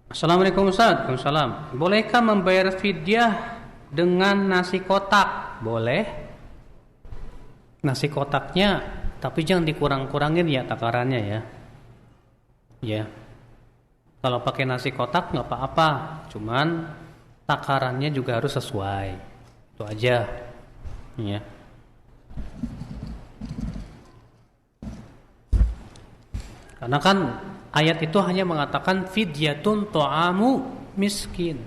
Assalamualaikum Ustaz. Waalaikumsalam. Bolehkah membayar fidyah dengan nasi kotak? Boleh. Nasi kotaknya, tapi jangan dikurang-kurangin ya takarannya ya. Ya. Kalau pakai nasi kotak nggak apa-apa, cuman takarannya juga harus sesuai. Itu aja. Ya. Karena kan ayat itu hanya mengatakan fidyatun ta'amu miskin.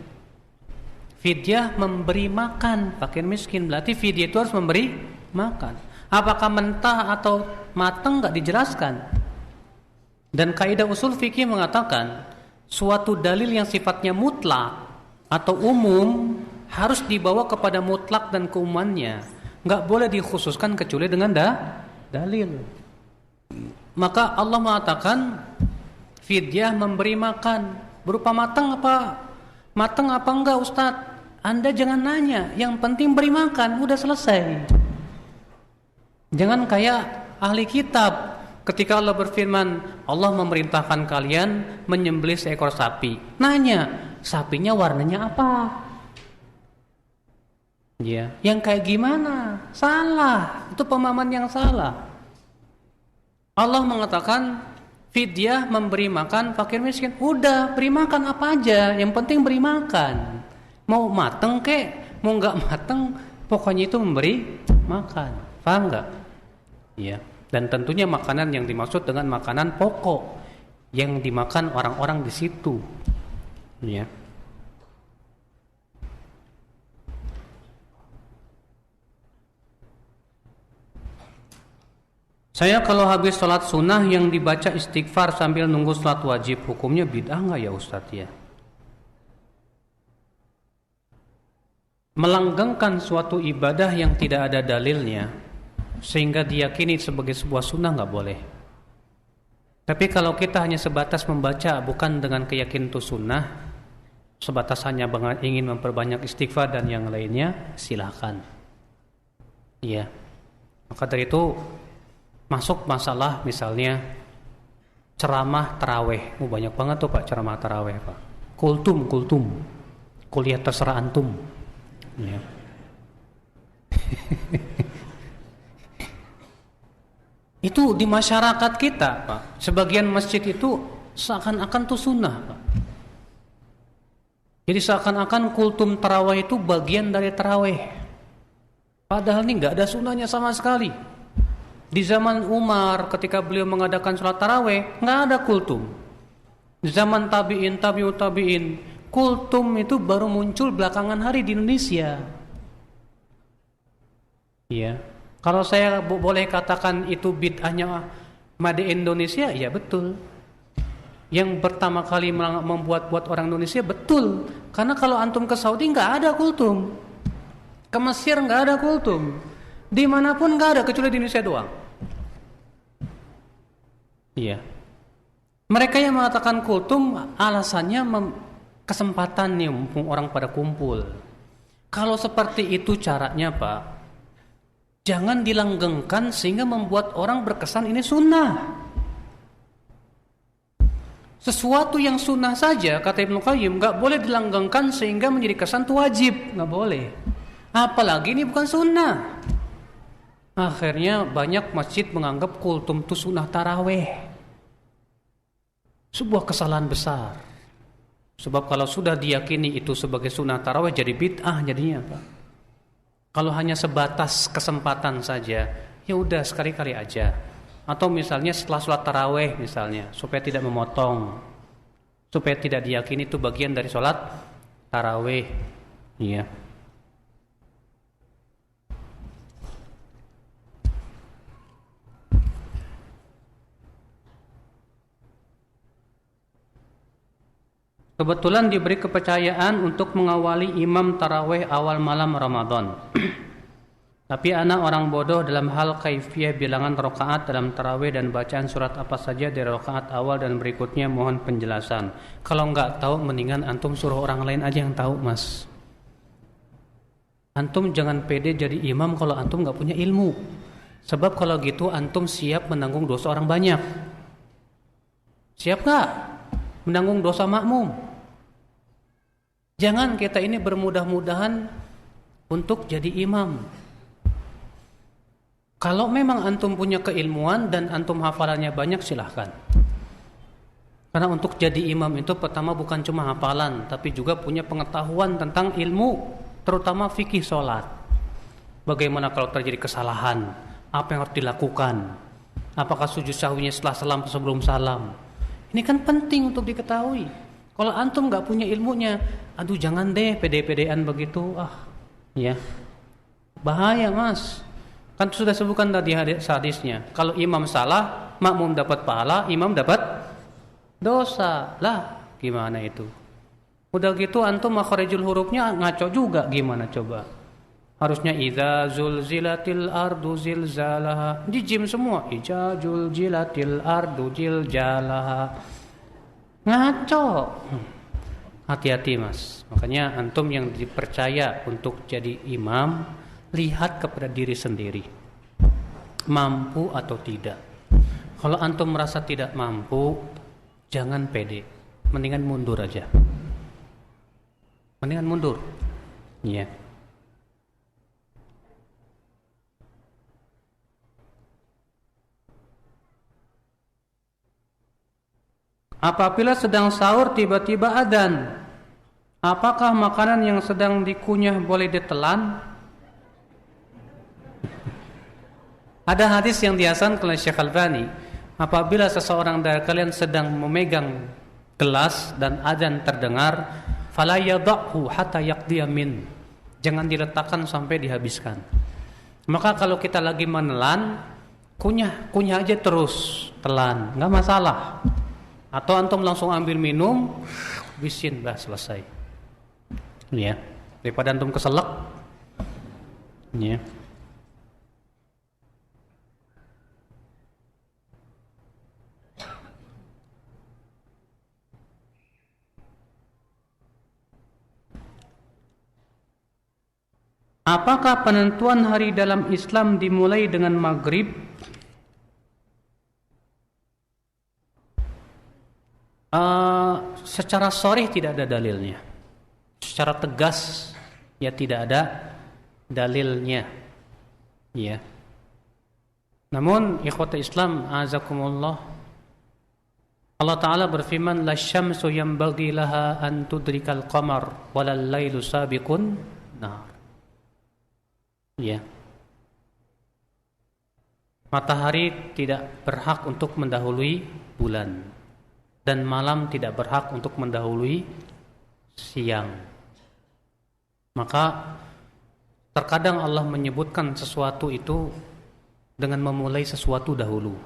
Fidyah memberi makan fakir miskin. Berarti fidyah itu harus memberi makan. Apakah mentah atau matang enggak dijelaskan. Dan kaidah usul fikih mengatakan suatu dalil yang sifatnya mutlak atau umum harus dibawa kepada mutlak dan keumumannya. Enggak boleh dikhususkan kecuali dengan dalil. Maka Allah mengatakan fidyah memberi makan berupa matang apa enggak Ustaz? Anda jangan nanya, yang penting beri makan, udah selesai. Jangan kayak ahli kitab ketika Allah berfirman, Allah memerintahkan kalian menyembelih seekor sapi. Nanya, sapinya warnanya apa? Ya, yang kayak gimana? Salah, itu pemahaman yang salah. Allah mengatakan fidyah memberi makan fakir miskin. Udah, beri makan apa aja, yang penting beri makan. Mau mateng kek, mau enggak mateng, pokoknya itu memberi makan. Paham enggak? Iya. Dan tentunya makanan yang dimaksud dengan makanan pokok yang dimakan orang-orang di situ. Iya. Saya kalau habis sholat sunnah yang dibaca istighfar sambil nunggu sholat wajib, hukumnya bid'ah nggak ya Ustadz ya? Melanggengkan suatu ibadah yang tidak ada dalilnya sehingga diyakini sebagai sebuah sunnah nggak boleh. Tapi kalau kita hanya sebatas membaca bukan dengan keyakinan itu sunnah, sebatas hanya ingin memperbanyak istighfar dan yang lainnya, silakan. Iya. Maka dari itu masuk masalah misalnya ceramah taraweh. Banyak banget tuh Pak ceramah taraweh Pak. Kultum. Kuliah terserah antum. Ya. Itu di masyarakat kita Pak. Sebagian masjid itu seakan-akan tuh sunnah Pak. Jadi seakan-akan kultum taraweh itu bagian dari taraweh. Padahal ini gak ada sunnahnya sama sekali. Di zaman Umar ketika beliau mengadakan sholat taraweh nggak ada kultum. Di zaman tabi'in, tabi'ut tabi'in, kultum itu baru muncul belakangan hari di Indonesia. Iya. Kalau saya boleh katakan itu bid'ahnya Made Indonesia, ya betul. Yang pertama kali membuat orang Indonesia betul. Karena kalau antum ke Saudi nggak ada kultum, ke Mesir nggak ada kultum, dimanapun nggak ada kecuali di Indonesia doang. Iya. Mereka yang mengatakan kultum alasannya kesempatan nih mumpung orang pada kumpul. Kalau seperti itu caranya Pak, jangan dilanggengkan sehingga membuat orang berkesan ini sunnah. Sesuatu yang sunnah saja kata Ibnu Qayyim gak boleh dilanggengkan sehingga menjadi kesan itu wajib, gak boleh. Apalagi ini bukan sunnah. Akhirnya banyak masjid menganggap kultum itu sunnah taraweh. Sebuah kesalahan besar. Sebab kalau sudah diyakini itu sebagai sunnah taraweh jadi bid'ah jadinya Pak. Kalau hanya sebatas kesempatan saja, ya udah sekali-kali aja. Atau misalnya setelah sholat taraweh misalnya, supaya tidak memotong, supaya tidak diyakini itu bagian dari sholat taraweh. Iya. Kebetulan diberi kepercayaan untuk mengawali imam taraweh awal malam Ramadan. Tapi anak orang bodoh dalam hal kaifiyah bilangan rakaat dalam taraweh dan bacaan surat apa saja dari rakaat awal dan berikutnya, mohon penjelasan. Kalau enggak tahu mendingan antum suruh orang lain aja yang tahu Mas. Antum jangan pede jadi imam kalau antum enggak punya ilmu. Sebab kalau gitu antum siap menanggung dosa orang banyak. Siap enggak menanggung dosa makmum? Jangan kita ini bermudah-mudahan untuk jadi imam. Kalau memang antum punya keilmuan dan antum hafalannya banyak, silahkan. Karena untuk jadi imam itu pertama bukan cuma hafalan, tapi juga punya pengetahuan tentang ilmu, terutama fikih sholat. Bagaimana kalau terjadi kesalahan, apa yang harus dilakukan, apakah sujud sahwinya setelah salam atau sebelum salam. Ini kan penting untuk diketahui. Kalau antum gak punya ilmunya, aduh jangan deh pede-pedean begitu, ya bahaya mas. Kan sudah sebutkan tadi hadisnya, kalau imam salah, makmum dapat pahala, imam dapat dosa. Lah gimana itu? Udah gitu antum makharijul hurufnya ngaco juga, gimana coba? Harusnya idza zulzilatil ardu zilzalaha, di jim semua, idza zulzilatil ardu zilzalaha. Ngaco. Hati-hati mas. Makanya antum yang dipercaya untuk jadi imam, lihat kepada diri sendiri, mampu atau tidak. Kalau antum merasa tidak mampu, jangan pede, mendingan mundur aja. Mendingan mundur. Iya. Apabila sedang sahur tiba-tiba adzan, apakah makanan yang sedang dikunyah boleh ditelan? Ada hadis yang dihasan oleh Syekh Albani, apabila seseorang dari kalian sedang memegang gelas dan adzan terdengar, fala yadhahu hatta yaqdiya min, jangan diletakkan sampai dihabiskan. Maka kalau kita lagi menelan, kunyah aja terus, telan, enggak masalah. Atau antum langsung ambil minum, bisin, bah selesai. Ya, daripada antum keselak. Ya. Apakah penentuan hari dalam Islam dimulai dengan maghrib? Secara sharih tidak ada dalilnya. Secara tegas ya tidak ada dalilnya. Ya. Namun ikhwata Islam azakumullah, Allah Ta'ala berfirman, la syamsu yanbaghi laha an tudrikal qamar walal lailu sabiqun nahar. Ya. Matahari tidak berhak untuk mendahului bulan, dan malam tidak berhak untuk mendahului siang. Maka terkadang Allah menyebutkan sesuatu itu dengan memulai sesuatu dahulu.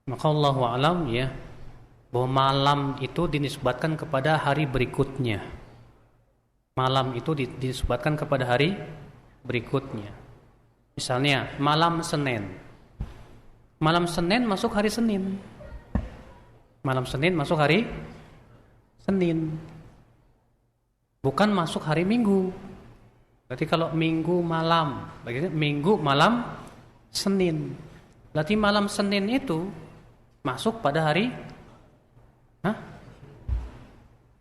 Maka Allahu a'lam ya, bahwa malam itu dinisbatkan kepada hari berikutnya. Malam itu dinisbatkan kepada hari berikutnya. Misalnya malam Senin. Malam Senin masuk hari Senin. Malam Senin masuk hari Senin. Bukan masuk hari Minggu. Berarti kalau Minggu malam, bagaimana? Minggu malam Senin. Berarti malam Senin itu masuk pada hari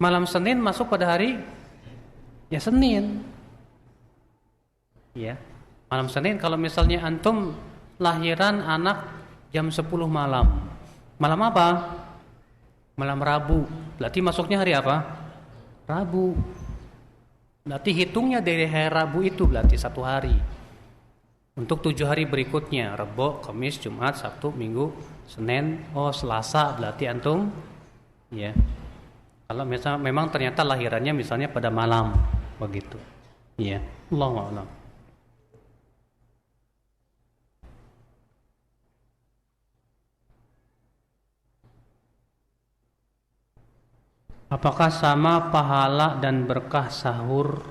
Malam Senin masuk pada hari ya Senin. Ya. Malam Senin, kalau misalnya antum lahiran anak jam 10 malam. Malam apa? Malam Rabu. Berarti masuknya hari apa? Rabu. Berarti hitungnya dari hari Rabu itu berarti 1 hari. Untuk 7 hari berikutnya, Rabu, Kamis, Jumat, Sabtu, Minggu, Senin, Selasa, berarti antum ya. Kalau misalnya memang ternyata lahirannya misalnya pada malam begitu. Ya. Allahu a'lam. Apakah sama pahala dan berkah sahur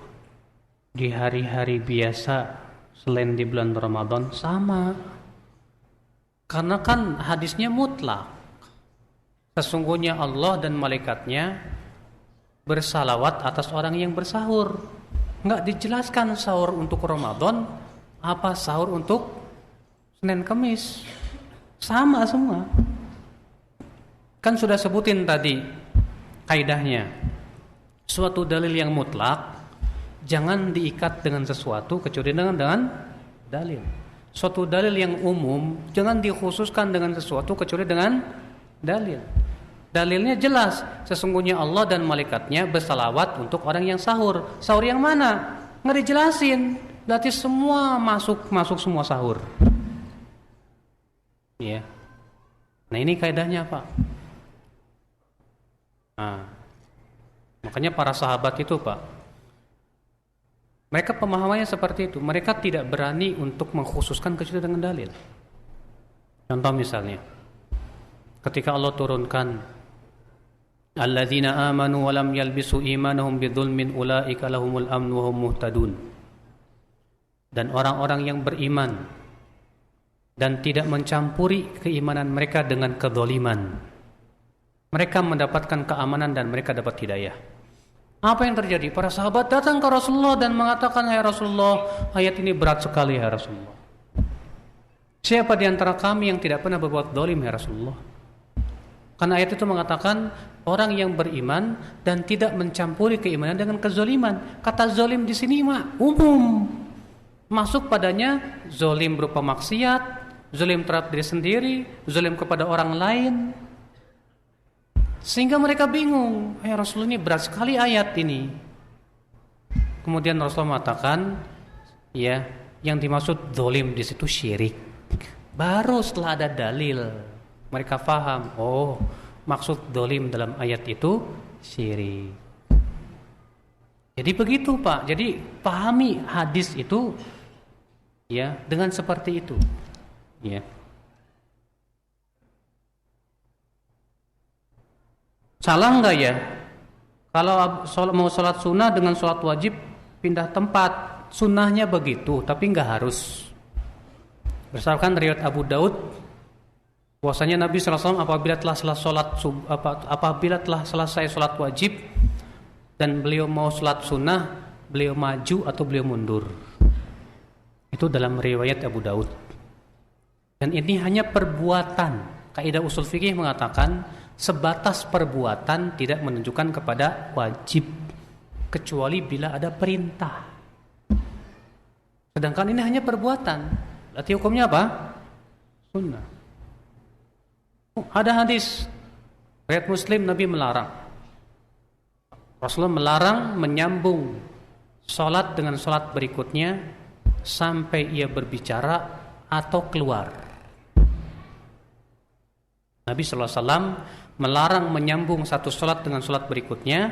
di hari-hari biasa selain di bulan Ramadan? Sama. Karena kan hadisnya mutlak. Sesungguhnya Allah dan malaikatnya bersalawat atas orang yang bersahur. Enggak dijelaskan sahur untuk Ramadan, apa sahur untuk Senin Kamis. Sama semua. Kan sudah sebutin tadi kaidahnya. Suatu dalil yang mutlak jangan diikat dengan sesuatu kecuali dengan dalil. Suatu dalil yang umum jangan dikhususkan dengan sesuatu kecuali dengan dalil. Dalilnya jelas, sesungguhnya Allah dan malaikatnya bersalawat untuk orang yang sahur. Sahur yang mana? Nggak dijelasin. Berarti semua masuk semua sahur. Ya. Nah ini kaidahnya Pak. Nah, makanya para sahabat itu Pak, mereka pemahamannya seperti itu. Mereka tidak berani untuk mengkhususkan kecuali dengan dalil. Contoh misalnya, ketika Allah turunkan alladzina amanu wa lam yalbisu imanahum bidzulmin ulaika lahumul amnu wa hum muhtadun. Dan orang-orang yang beriman dan tidak mencampuri keimanan mereka dengan kezaliman, mereka mendapatkan keamanan dan mereka dapat hidayah. Apa yang terjadi? Para sahabat datang ke Rasulullah dan mengatakan, "Hai Rasulullah, ayat ini berat sekali ya Rasulullah. Siapa di antara kami yang tidak pernah berbuat zalim ya Rasulullah?" Karena ayat itu mengatakan orang yang beriman dan tidak mencampuri keimanan dengan kezaliman. Kata zalim di sini mah umum. Masuk padanya zalim berupa maksiat, zalim terhadap diri sendiri, zalim kepada orang lain. Sehingga mereka bingung, Rasulullah ini berat sekali ayat ini. Kemudian Rasulullah mengatakan, ya, yang dimaksud zalim di situ syirik. Baru setelah ada dalil, mereka faham, oh, maksud zalim dalam ayat itu syirik. Jadi begitu Pak. Jadi pahami hadis itu ya dengan seperti itu. Ya. Salah enggak ya? Kalau mau sholat sunnah dengan sholat wajib pindah tempat, sunnahnya begitu, tapi enggak harus. Berdasarkan riwayat Abu Daud, bahwasanya Nabi SAW apabila telah selesai sholat wajib dan beliau mau sholat sunnah, beliau maju atau beliau mundur. Itu dalam riwayat Abu Daud. Dan ini hanya perbuatan. Kaidah usul fikih mengatakan sebatas perbuatan tidak menunjukkan kepada wajib, kecuali bila ada perintah. Sedangkan ini hanya perbuatan. Berarti hukumnya apa? Sunnah. Ada hadis riwayat Muslim, Nabi melarang. Rasulullah melarang menyambung sholat dengan sholat berikutnya sampai ia berbicara atau keluar. Nabi SAW melarang menyambung satu sholat dengan sholat berikutnya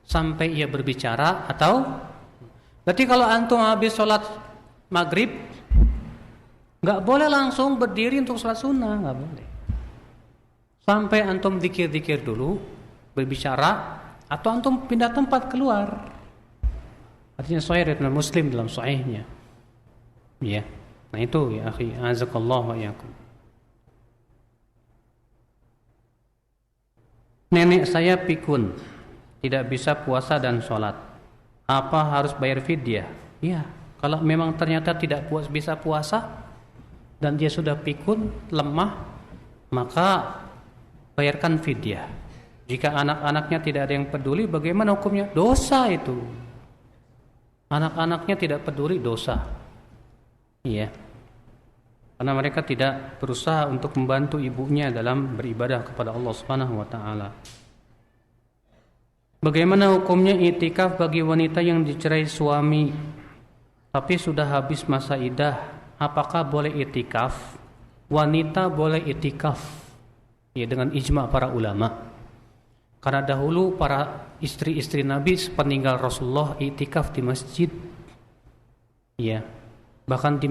sampai ia berbicara atau. Berarti kalau antum habis sholat maghrib, nggak boleh langsung berdiri untuk sholat sunnah, nggak boleh. Sampai antum zikir-zikir dulu, berbicara, atau antum pindah tempat keluar. Artinya sahih riwayat Muslim dalam sahihnya. Ya. Nah itu ya akhi, azakallahu wa iyyakum. Nenek saya pikun, tidak bisa puasa dan sholat. Apa harus bayar fidyah? Iya, kalau memang ternyata tidak bisa puasa dan dia sudah pikun, lemah, maka bayarkan fidyah. Jika anak-anaknya tidak ada yang peduli, bagaimana hukumnya? Dosa itu. Anak-anaknya tidak peduli, dosa. Iya. Karena mereka tidak berusaha untuk membantu ibunya dalam beribadah kepada Allah Subhanahu wa taala. Bagaimana hukumnya i'tikaf bagi wanita yang dicerai suami tapi sudah habis masa iddah? Apakah boleh i'tikaf? Wanita boleh i'tikaf. Ya, dengan ijma' para ulama. Karena dahulu para istri-istri Nabi sepeninggal Rasulullah i'tikaf di masjid. Ya. Bahkan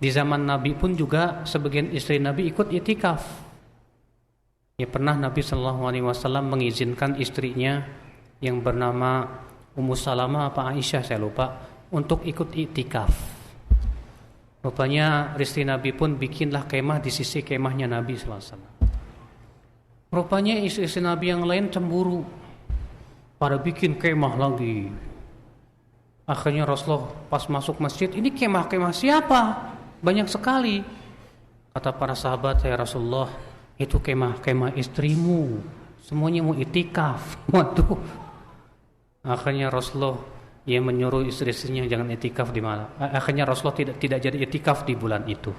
di zaman Nabi pun juga sebagian istri Nabi ikut i'tikaf. Ya, pernah Nabi SAW mengizinkan istrinya yang bernama Ummu Salamah apa Aisyah saya lupa untuk ikut i'tikaf. Rupanya istri Nabi pun bikinlah kemah di sisi kemahnya Nabi SAW. Rupanya istri-istri Nabi yang lain cemburu, pada bikin kemah lagi. Akhirnya Rasulullah pas masuk masjid, ini kemah-kemah siapa? Banyak sekali. Kata para sahabat, ya Rasulullah, itu kemah-kemah istrimu. Semuanya mau i'tikaf. Waduh. Akhirnya Rasulullah ia menyuruh istri-istrinya jangan itikaf di malam. Akhirnya Rasulullah tidak jadi itikaf di bulan itu.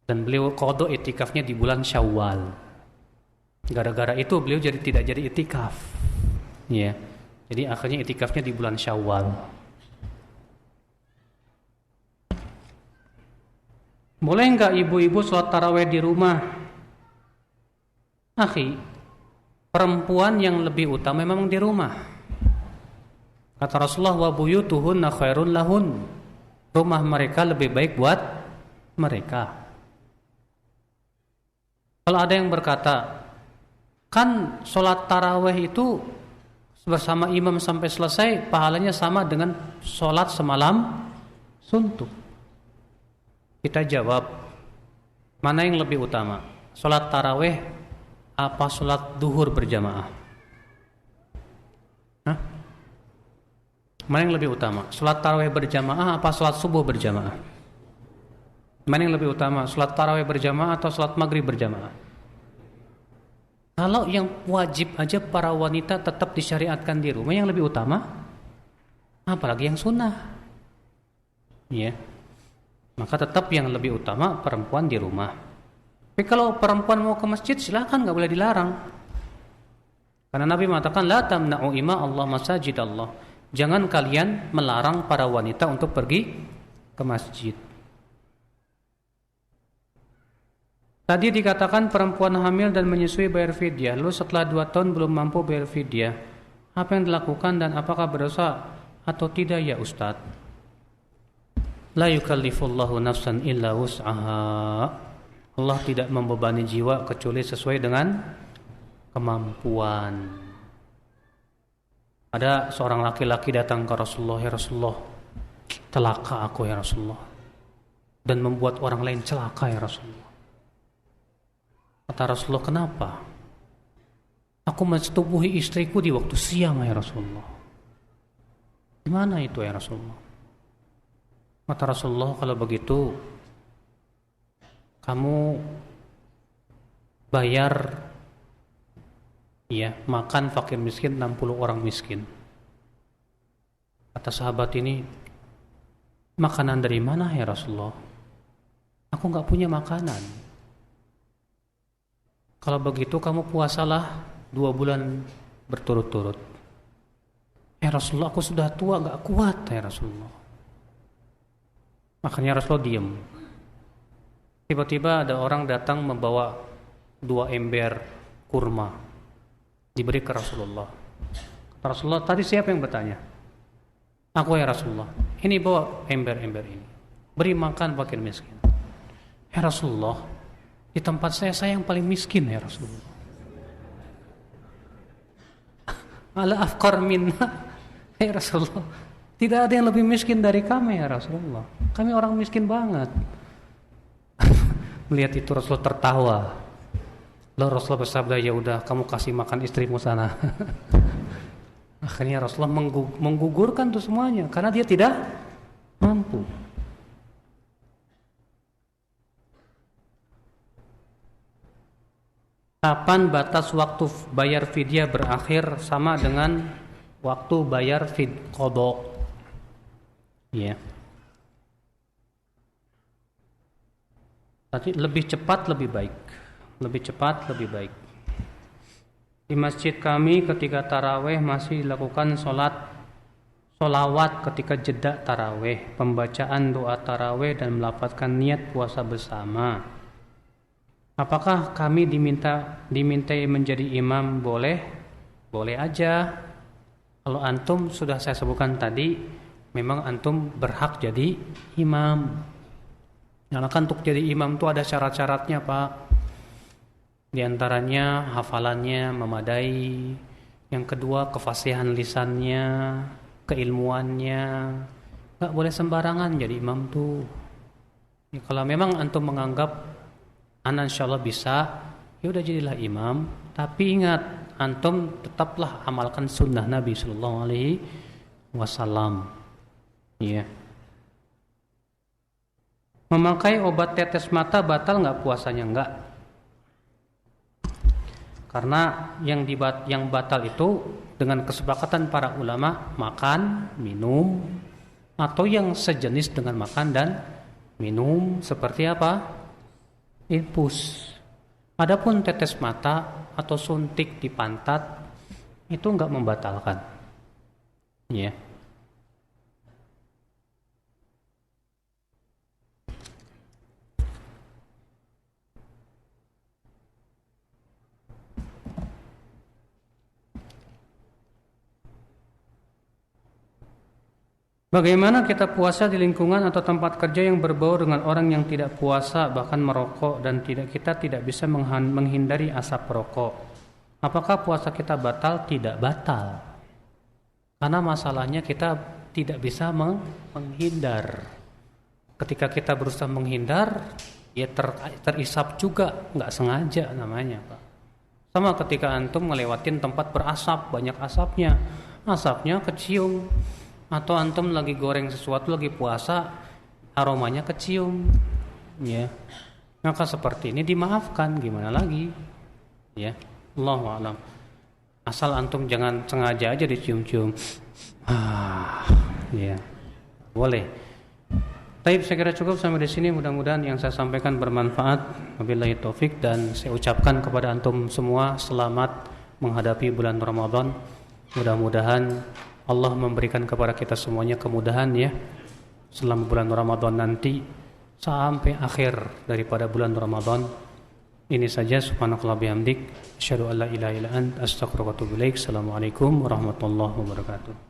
Dan beliau qada itikafnya di bulan Syawal. Gara-gara itu beliau tidak jadi itikaf. Ya. Jadi akhirnya itikafnya di bulan Syawal. Boleh enggak ibu-ibu sholat tarawih di rumah? Akhi, perempuan yang lebih utama memang di rumah. Kata Rasulullah, wa buyutuhunna khairun lahun. Rumah mereka lebih baik buat mereka. Kalau ada yang berkata, kan sholat tarawih itu bersama imam sampai selesai, pahalanya sama dengan sholat semalam suntuk. Kita jawab, mana yang lebih utama? Sholat tarawih apa sholat duhur berjamaah? Hah? Mana yang lebih utama? Sholat tarawih berjamaah apa sholat subuh berjamaah? Mana yang lebih utama? Sholat tarawih berjamaah atau sholat maghrib berjamaah? Kalau yang wajib aja para wanita tetap disyariatkan di rumah, yang lebih utama, apalagi yang sunnah, ya. Maka tetap yang lebih utama perempuan di rumah. Tapi kalau perempuan mau ke masjid, silakan, nggak boleh dilarang. Karena Nabi mengatakan, la tamna'u ima Allah masajid Allah. Jangan kalian melarang para wanita untuk pergi ke masjid. Tadi dikatakan perempuan hamil dan menyusui bayar fidyah, lalu setelah 2 tahun belum mampu bayar fidyah. Apa yang dilakukan dan apakah berdosa atau tidak ya Ustaz? La yukallifullahu nafsan illa wus'aha. Allah tidak membebani jiwa kecuali sesuai dengan kemampuan. Ada seorang laki-laki datang ke Rasulullah, ya Rasulullah, celaka aku ya Rasulullah, dan membuat orang lain celaka ya Rasulullah. Kata Rasulullah, kenapa? Aku mensetubuhi istriku di waktu siang ya Rasulullah. Gimana itu ya Rasulullah? Kata Rasulullah, kalau begitu kamu bayar ya makan fakir miskin 60 orang miskin. Kata sahabat ini, makanan dari mana ya Rasulullah? Aku gak punya makanan. Kalau begitu kamu puasalah 2 bulan berturut-turut. Ya Rasulullah, aku sudah tua gak kuat ya Rasulullah. Makanya Rasulullah diam. Tiba-tiba ada orang datang membawa 2 ember kurma, diberi ke Rasulullah. Rasulullah, tadi siapa yang bertanya? Aku ya Rasulullah. Ini bawa ember-ember ini, beri makan fakir miskin. Ya Rasulullah, di tempat saya yang paling miskin ya Rasulullah. Ala afqar minna ya Rasulullah. Tidak ada yang lebih miskin dari kami ya Rasulullah. Kami orang miskin banget. Melihat itu Rasulullah tertawa. Lalu Rasulullah bersabda, ya udah kamu kasih makan istrimu sana. Akhirnya Rasulullah menggugurkan tuh semuanya karena dia tidak mampu. Kapan batas waktu bayar fidyah berakhir sama dengan waktu bayar qada? Ya. Tadi lebih cepat lebih baik. Lebih cepat lebih baik. Di masjid kami ketika tarawih masih dilakukan solawat ketika jeda tarawih, pembacaan doa tarawih dan melafazkan niat puasa bersama. Apakah kami dimintai menjadi imam? Boleh? Boleh aja. Kalau antum sudah saya sebutkan tadi, memang antum berhak jadi imam. Karena kan untuk jadi imam itu ada syarat-syaratnya Pak. Di antaranya hafalannya memadai. Yang kedua kefasihan lisannya, keilmuannya. Gak boleh sembarangan jadi imam tuh. Ya, kalau memang antum menganggap Ana insyaallah bisa, ya udah jadilah imam. Tapi ingat, antum tetaplah amalkan sunnah Nabi Sallallahu Alaihi Wasallam. Iya. Memakai obat tetes mata batal nggak puasanya? Nggak. Karena yang batal itu dengan kesepakatan para ulama makan, minum, atau yang sejenis dengan makan dan minum seperti apa? Infus. Adapun tetes mata atau suntik di pantat itu enggak membatalkan. Ya. Bagaimana kita puasa di lingkungan atau tempat kerja yang berbau dengan orang yang tidak puasa bahkan merokok dan kita tidak bisa menghindari asap rokok? Apakah puasa kita batal? Tidak batal. Karena masalahnya kita tidak bisa menghindar. Ketika kita berusaha menghindar, ya terisap juga, nggak sengaja namanya, Pak. Sama ketika antum ngelewatin tempat berasap, banyak asapnya kecium. Atau antum lagi goreng sesuatu, lagi puasa, aromanya kecium, ya. Maka seperti ini dimaafkan, gimana lagi, ya. Allahu a'lam. Asal antum jangan sengaja aja dicium-cium, ya, boleh. Baik, saya kira cukup sampai di sini. Mudah-mudahan yang saya sampaikan bermanfaat. Wabillahi taufik, dan saya ucapkan kepada antum semua selamat menghadapi bulan Ramadan. Mudah-mudahan Allah memberikan kepada kita semuanya kemudahan ya selama bulan Ramadan nanti sampai akhir daripada bulan Ramadan. Ini saja, subhanakallah bihamdik, asyhadu an la ilaha illa anta, astaghfiruka wa atubu ilaik. Assalamualaikum warahmatullahi wabarakatuh.